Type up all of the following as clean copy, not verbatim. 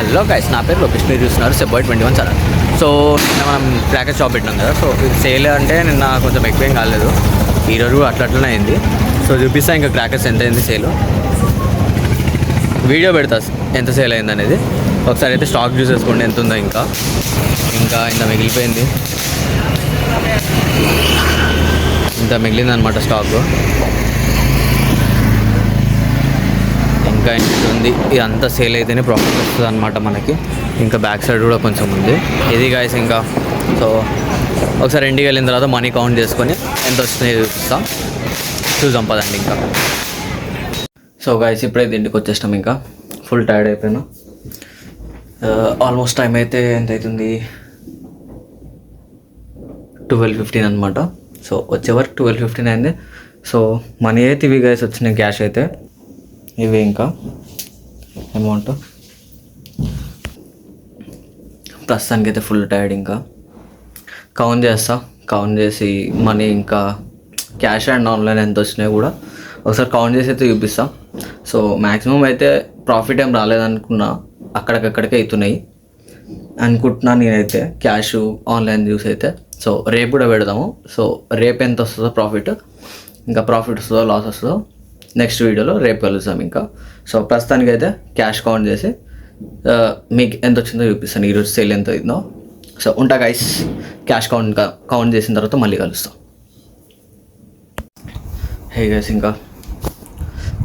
Hello guys, నా పేరు లోకేష్. మీరు చూస్తున్నారు సెబాయ్ 21 ఛానల్. సో నిన్న మనం క్రాకర్ షాప్ పెట్టినాం కదా. సో సేల్ అంటే నిన్న కొంచెం ఎక్కువేం కాలేదు, ఈరోజు అట్లనే అయింది. సో చూపిస్తా ఇంకా క్రాకర్స్ ఎంత అయింది సేల్, వీడియో పెడతా ఎంత సేల్ అయింది అనేది. ఒకసారి అయితే స్టాక్ చూసేసుకోండి ఎంత ఉందో. ఇంకా ఇంత మిగిలిపోయింది, ఇంత మిగిలింది అనమాట స్టాక్. ఇంకా ఉంది, ఇదంతా సేల్ అయితేనే ప్రాఫిట్ వస్తుంది అనమాట మనకి. ఇంకా బ్యాక్ సైడ్ కూడా కొంచెం ఉంది. ఇది గాయస్ ఇంకా సో ఒకసారి ఇంటికి వెళ్ళిన తర్వాత మనీ కౌంట్ చేసుకొని ఎంత వస్తుంది చూద్దాం పదండి. ఇంకా సో గాయస్ ఇప్పుడైతే ఇంటికి వచ్చేసినాం, ఇంకా ఫుల్ టైర్డ్ అయిపోయాను. ఆల్మోస్ట్ టైం అయితే ఎంత అవుతుంది, 12:15 అనమాట. సో వచ్చే వరకు 12:15 అయింది. సో మనీ అయితే ఇవి గాయస్ వచ్చినాయి, క్యాష్ అయితే ఇవి. ఇంకా అమౌంట్ ప్రస్తుతానికి అయితే ఫుల్ టైర్డ్. ఇంకా కౌంట్ చేసి మనీ ఇంకా క్యాష్ అండ్ ఆన్లైన్ ఎంత వచ్చినాయి కూడా ఒకసారి కౌంట్ చేసి అయితే చూపిస్తా. సో మ్యాక్సిమం అయితే ప్రాఫిట్ ఏం రాలేదనుకున్నా, అక్కడికక్కడికే అవుతున్నాయి అనుకుంటున్నా నేనైతే, క్యాష్ ఆన్లైన్ చూసి అయితే. సో రేపు కూడా పెడదాము. సో రేపు ఎంత వస్తుందో ప్రాఫిట్, ఇంకా ప్రాఫిట్ వస్తుందో లాస్ వస్తుందో నెక్స్ట్ వీడియోలో రేపు కలుస్తాం. ఇంకా సో ప్రస్తుతానికి అయితే క్యాష్ కౌంట్ చేసి మీకు ఎంత వచ్చిందో చూపిస్తాను, ఈరోజు సేల్ ఎంత అయిందో. సో ఉంటా గైస్, క్యాష్ కౌంట్ చేసిన తర్వాత మళ్ళీ కలుస్తాం. హే గైస్, ఇంకా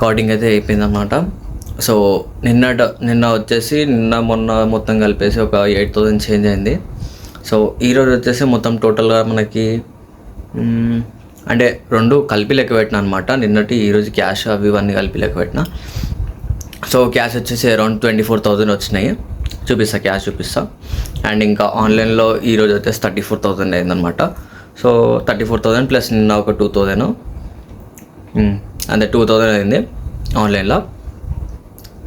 కౌంటింగ్ అయితే అయిపోయిందన్నమాట. సో నిన్న వచ్చేసి మొన్న మొత్తం కలిపేసి ఒక 8,000 చేంజ్ అయింది. సో ఈరోజు వచ్చేసి మొత్తం టోటల్గా మనకి అంటే రెండు కలిపి లెక్క పెట్టినా అనమాట. నిన్నటి ఈరోజు క్యాష్ అవి ఇవన్నీ కలిపి లెక్క పెట్టిన. సో క్యాష్ వచ్చేసి అరౌండ్ 24,000 వచ్చినాయి. క్యాష్ చూపిస్తా. అండ్ ఇంకా ఆన్లైన్లో ఈరోజు వచ్చేసి 34,000 అయిందనమాట. సో 34,000 ప్లస్ నిన్న ఒక 2,000 అంటే 2,000 అయింది ఆన్లైన్లో.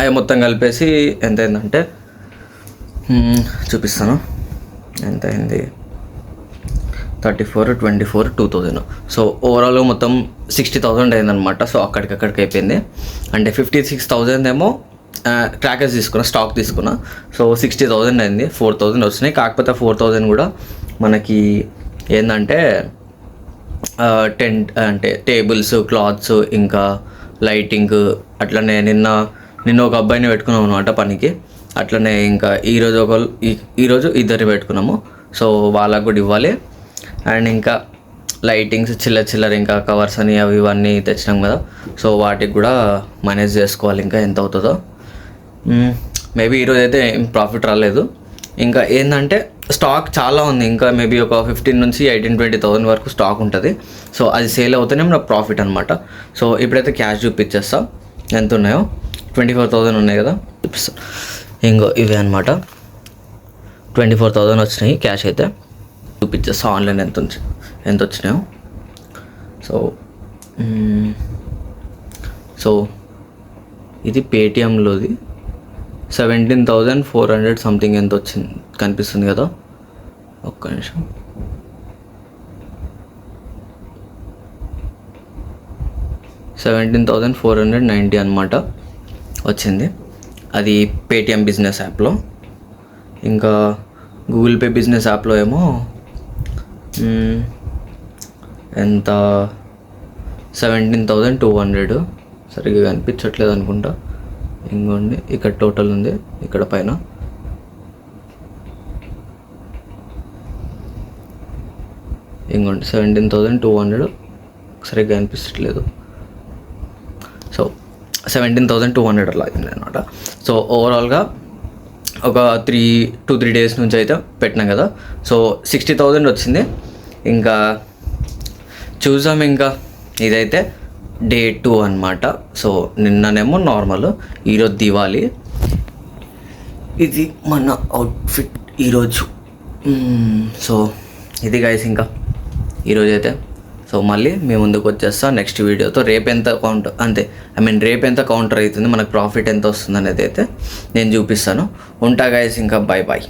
అవి మొత్తం కలిపేసి ఎంత అయిందంటే చూపిస్తాను ఎంత అయింది. 34, 24, 2,000. సో ఓవరాల్ మొత్తం 60,000 అయిందనమాట. సో అక్కడికక్కడికి అయిపోయింది. అంటే 56,000 ఏమో క్రాకర్స్ తీసుకున్నా, స్టాక్ తీసుకున్నా. సో 60,000 అయింది, 4,000 వచ్చినాయి. కాకపోతే 4,000 కూడా మనకి ఏంటంటే టెంట్ అంటే టేబుల్స్, క్లాత్స్, ఇంకా లైటింగ్, అట్లనే నిన్న ఒక అబ్బాయిని పెట్టుకున్నాం అనమాట పనికి. అట్లనే ఇంకా ఈరోజు ఇద్దరిని పెట్టుకున్నాము. సో వాళ్ళకు కూడా ఇవ్వాలి. అండ్ ఇంకా లైటింగ్స్ చిల్లర ఇంకా కవర్స్ అని అవి ఇవన్నీ తెచ్చినాం కదా. సో వాటికి కూడా మేనేజ్ చేసుకోవాలి, ఇంకా ఎంత అవుతుందో. మేబీ ఈరోజు అయితే ఏం ప్రాఫిట్ రాలేదు. ఇంకా ఏంటంటే స్టాక్ చాలా ఉంది, ఇంకా మేబీ ఒక 15 నుంచి 18-20,000 వరకు స్టాక్ ఉంటుంది. సో అది సేల్ అవుతూనే మన ప్రాఫిట్ అనమాట. సో ఇప్పుడైతే క్యాష్ చూపించేస్తా ఎంత ఉన్నాయో. 24,000 ఉన్నాయి కదా, చూపిస్తా. ఇంకో ఇవే అనమాట, 24,000 వచ్చినాయి క్యాష్ అయితే. చూపించేస్తా ఆన్లైన్ ఎంత వచ్చినాయో. సో ఇది పేటిఎంలోది 17,400 సంథింగ్ ఎంత వచ్చింది కనిపిస్తుంది కదా, ఒక్క నిమిషం. $17,490 అనమాట వచ్చింది. అది పేటిఎం బిజినెస్ యాప్లో. ఇంకా గూగుల్ పే బిజినెస్ యాప్లో ఏమో ఎంత 17,200. సరిగ్గా కనిపించట్లేదు అనుకుంటా. ఇంకోండి ఇక్కడ టోటల్ ఉంది, ఇక్కడ పైన ఇంకోండి 17,200 సరిగ్గా కనిపించట్లేదు. సో 17,200 అలా అయింది అనమాట. సో ఓవరాల్గా ఒక 2-3 డేస్ నుంచి అయితే పెట్టినాం కదా. సో 60,000 వచ్చింది. ఇంకా చూసాం. ఇంకా ఇదైతే డే 2 అనమాట. సో నిన్ననేమో నార్మల్, ఈరోజు దివాళీ. ఇది మన అవుట్ఫిట్ ఈరోజు. సో ఇది గైస్ ఇంకా ఈరోజు అయితే. సో మళ్ళీ మేము ముందుకు వచ్చేస్తా నెక్స్ట్ వీడియోతో. రేపు ఎంత ఎంత కౌంటర్ అవుతుంది, మనకు ప్రాఫిట్ ఎంత వస్తుంది అనేది అయితే నేను చూపిస్తాను. ఉంటా గైస్, ఇంకా బాయ్.